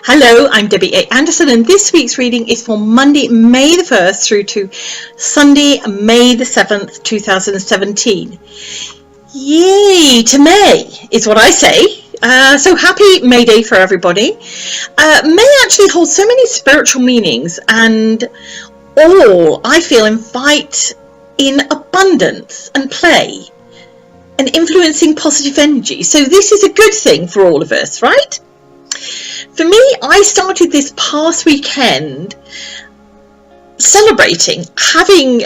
Hello, I'm Debbie A. Anderson, and this week's reading is for Monday, May the 1st through to Sunday, May the 7th, 2017. Yay to May is what I say. So happy May Day for everybody. May actually holds so many spiritual meanings, and all, I feel, invite in abundance and play and influencing positive energy. So this is a good thing for all of us, right? For me, I started this past weekend celebrating, having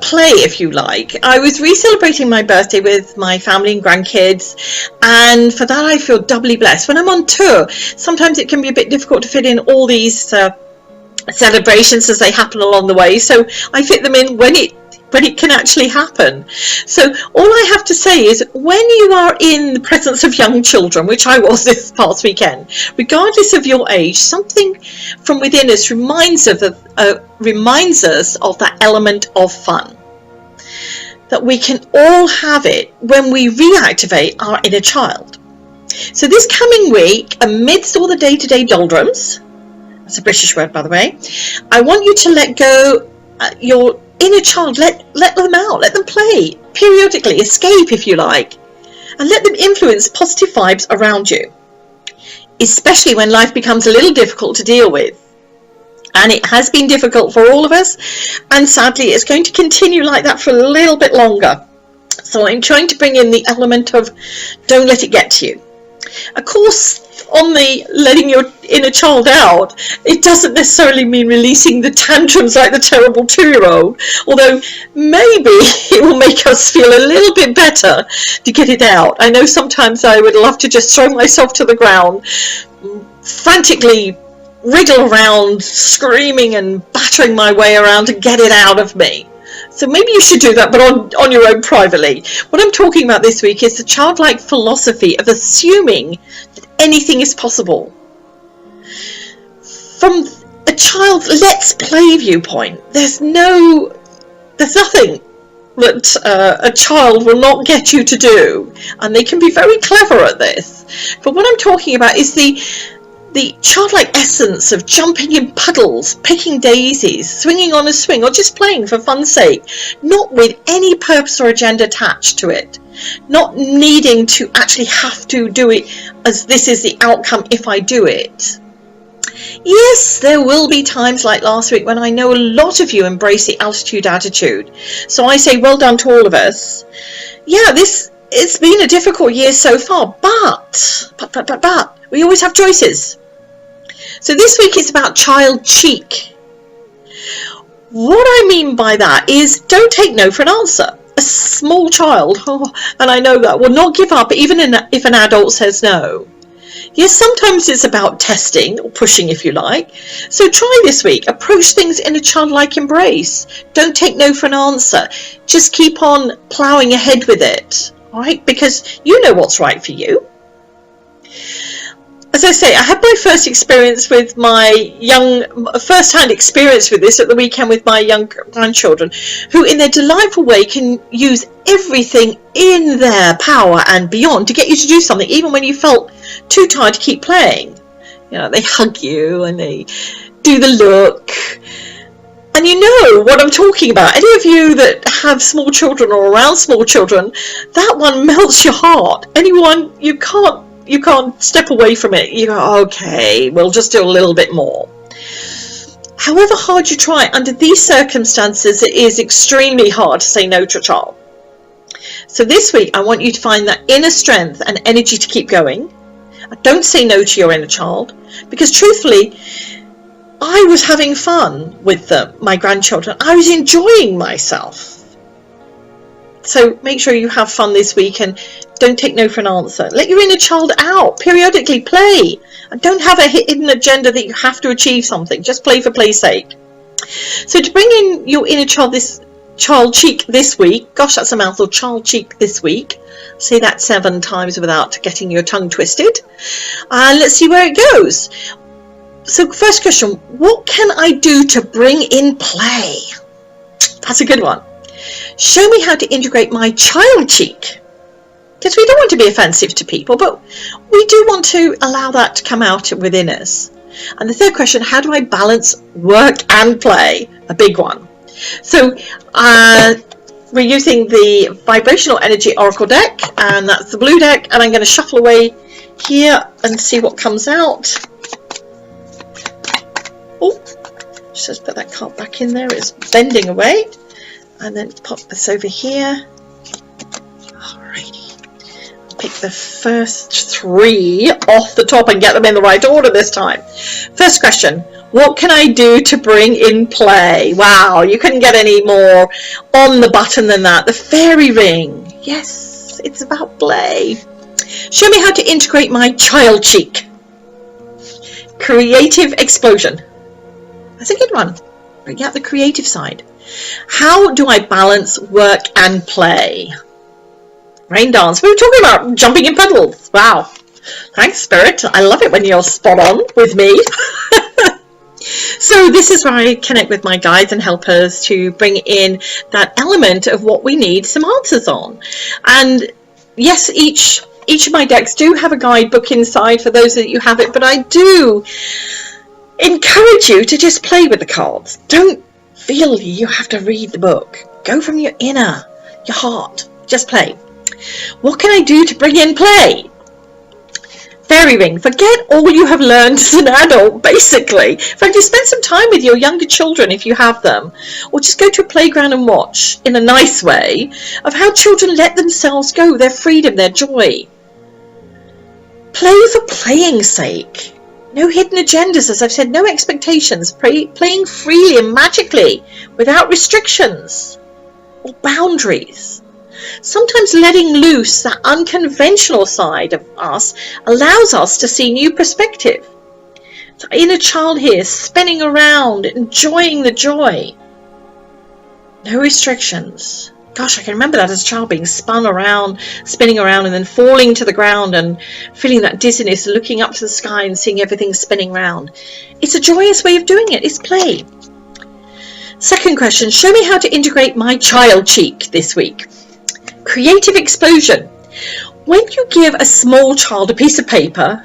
play, if you like. I was re-celebrating my birthday with my family and grandkids, and for that I feel doubly blessed. When I'm on tour, sometimes it can be a bit difficult to fit in all these celebrations as they happen along the way, so I fit them in when it can actually happen. So all I have to say is, when you are in the presence of young children, which I was this past weekend, regardless of your age, something from within us reminds us of that element of fun, that we can all have it when we reactivate our inner child. So this coming week, amidst all the day-to-day doldrums, that's a British word by the way, I want you to let go your inner child. Let them out, let them play periodically, escape if you like, and let them influence positive vibes around you, especially when life becomes a little difficult to deal with. And it has been difficult for all of us, and sadly it's going to continue like that for a little bit longer. So I'm trying to bring in the element of don't let it get to you. Of course, on the letting your inner child out, it doesn't necessarily mean releasing the tantrums like the terrible 2-year-old, although maybe it will make us feel a little bit better to get it out. I know sometimes I would love to just throw myself to the ground, frantically wriggle around, screaming and battering my way around to get it out of me. So maybe you should do that, but on your own privately. What I'm talking about this week is the childlike philosophy of assuming that anything is possible. From a child's let's play viewpoint, there's nothing that a child will not get you to do, and they can be very clever at this. But what I'm talking about is the childlike essence of jumping in puddles, picking daisies, swinging on a swing, or just playing for fun's sake, not with any purpose or agenda attached to it, not needing to actually have to do it as this is the outcome if I do it. Yes, there will be times like last week when I know a lot of you embrace the altitude attitude. So I say well done to all of us. Yeah, it's been a difficult year so far, but we always have choices. So this week is about child cheek. What I mean by that is, don't take no for an answer. A small child, and I know that, will not give up even if an adult says no. Yes, sometimes it's about testing or pushing if you like. So try this week. Approach things in a childlike embrace. Don't take no for an answer. Just keep on ploughing ahead with it. All right? Because you know what's right for you. As I say, I had my first-hand experience with this at the weekend with my young grandchildren, who in their delightful way can use everything in their power and beyond to get you to do something, even when you felt too tired to keep playing. You know, they hug you and they do the look. And you know what I'm talking about. Any of you that have small children or around small children, that one melts your heart. Anyone, you can't step away from it. You go, okay, we'll just do a little bit more. However hard you try, under these circumstances, it is extremely hard to say no to a child. So this week, I want you to find that inner strength and energy to keep going. Don't say no to your inner child, because truthfully, I was having fun with my grandchildren. I was enjoying myself. So make sure you have fun this week and don't take no for an answer. Let your inner child out. Periodically play. And don't have a hidden agenda that you have to achieve something. Just play for play's sake. So to bring in your inner child cheek this week. Gosh, that's a mouthful. Child cheek this week. Say that 7 times without getting your tongue twisted. And let's see where it goes. So first question. What can I do to bring in play? That's a good one. Show me how to integrate my child cheek. Because we don't want to be offensive to people, but we do want to allow that to come out within us. And the third question, how do I balance work and play? A big one. So we're using the Vibrational Energy Oracle deck, and that's the blue deck, and I'm going to shuffle away here and see what comes out. Oh, just put that card back in there, it's bending away. And then pop this over here. Alrighty. Pick the first 3 off the top and get them in the right order this time. First question, what can I do to bring in play? Wow, you couldn't get any more on the button than that. The fairy ring. Yes, it's about play. Show me how to integrate my child cheek. Creative explosion. That's a good one. Bring out the creative side. How do I balance work and play? Rain dance. We were talking about jumping in puddles. Wow. Thanks, Spirit. I love it when you're spot on with me. So this is where I connect with my guides and helpers to bring in that element of what we need some answers on. And yes, each of my decks do have a guidebook inside for those that you have it, but I do encourage you to just play with the cards. Don't feel you have to read the book. Go from your inner, your heart. Just play. What can I do to bring in play? Fairy ring. Forget all you have learned as an adult, basically. In fact, you spend some time with your younger children if you have them, or just go to a playground and watch, in a nice way, of how children let themselves go, their freedom, their joy. Play for playing's sake. No hidden agendas, as I've said, no expectations, playing freely and magically, without restrictions or boundaries. Sometimes letting loose that unconventional side of us allows us to see new perspective. So inner child here, spinning around, enjoying the joy. No restrictions. Gosh, I can remember that as a child, being spun around, spinning around, and then falling to the ground and feeling that dizziness, looking up to the sky and seeing everything spinning around. It's a joyous way of doing it. It's play. Second question, show me how to integrate my child cheek this week. Creative explosion. When you give a small child a piece of paper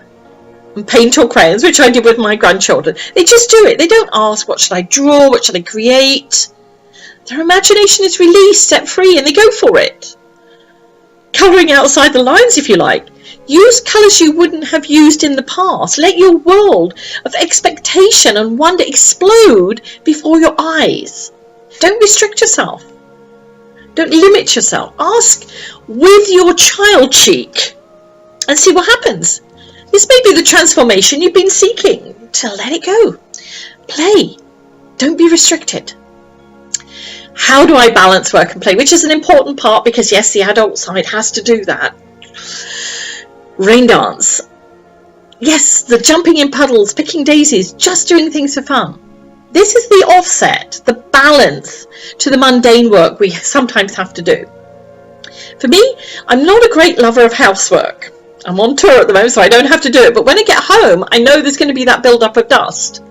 and paint or crayons, which I did with my grandchildren, they just do it. They don't ask, what should I draw? What should I create? Their imagination is released, set free, and they go for it. Colouring outside the lines, if you like. Use colours you wouldn't have used in the past. Let your world of expectation and wonder explode before your eyes. Don't restrict yourself. Don't limit yourself. Ask with your child cheek and see what happens. This may be the transformation you've been seeking. To let it go. Play. Don't be restricted. How do I balance work and play? Which is an important part because, yes, the adult side has to do that. Rain dance. Yes, the jumping in puddles, picking daisies, just doing things for fun. This is the offset, the balance to the mundane work we sometimes have to do. For me, I'm not a great lover of housework. I'm on tour at the moment, so I don't have to do it. But when I get home, I know there's going to be that build-up of dust.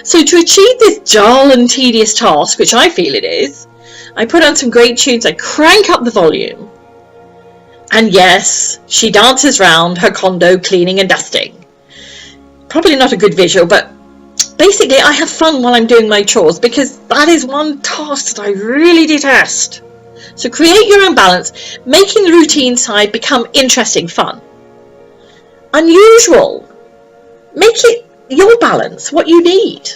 So to achieve this dull and tedious task, which I feel it is, I put on some great tunes, I crank up the volume, and yes, she dances round her condo cleaning and dusting. Probably not a good visual, but basically I have fun while I'm doing my chores because that is one task that I really detest. So create your own balance, making the routine side become interesting, fun. Unusual. Make it your balance, what you need.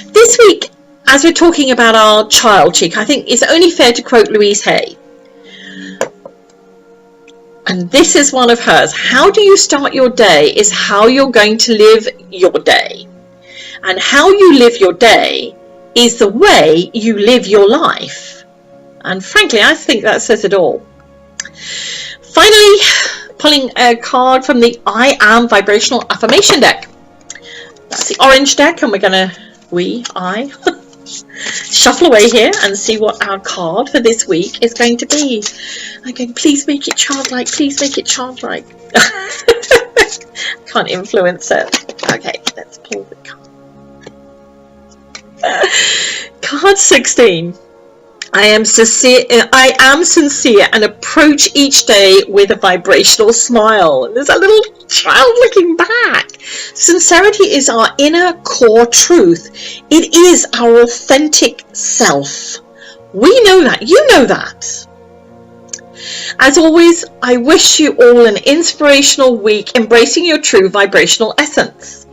This week, as we're talking about our child cheek, I think it's only fair to quote Louise Hay. And this is one of hers. How do you start your day is how you're going to live your day. And how you live your day is the way you live your life. And frankly, I think that says it all. Finally, pulling a card from the I Am Vibrational Affirmation deck. That's the orange deck, and we're going to, shuffle away here and see what our card for this week is going to be. I'm going, please make it childlike, please make it childlike. Can't influence it. Okay, let's pull the card. Card 16. I am sincere and approach each day with a vibrational smile. There's a little child looking back. Sincerity is our inner core truth. It is our authentic self. We know that. You know that. As always, I wish you all an inspirational week, embracing your true vibrational essence.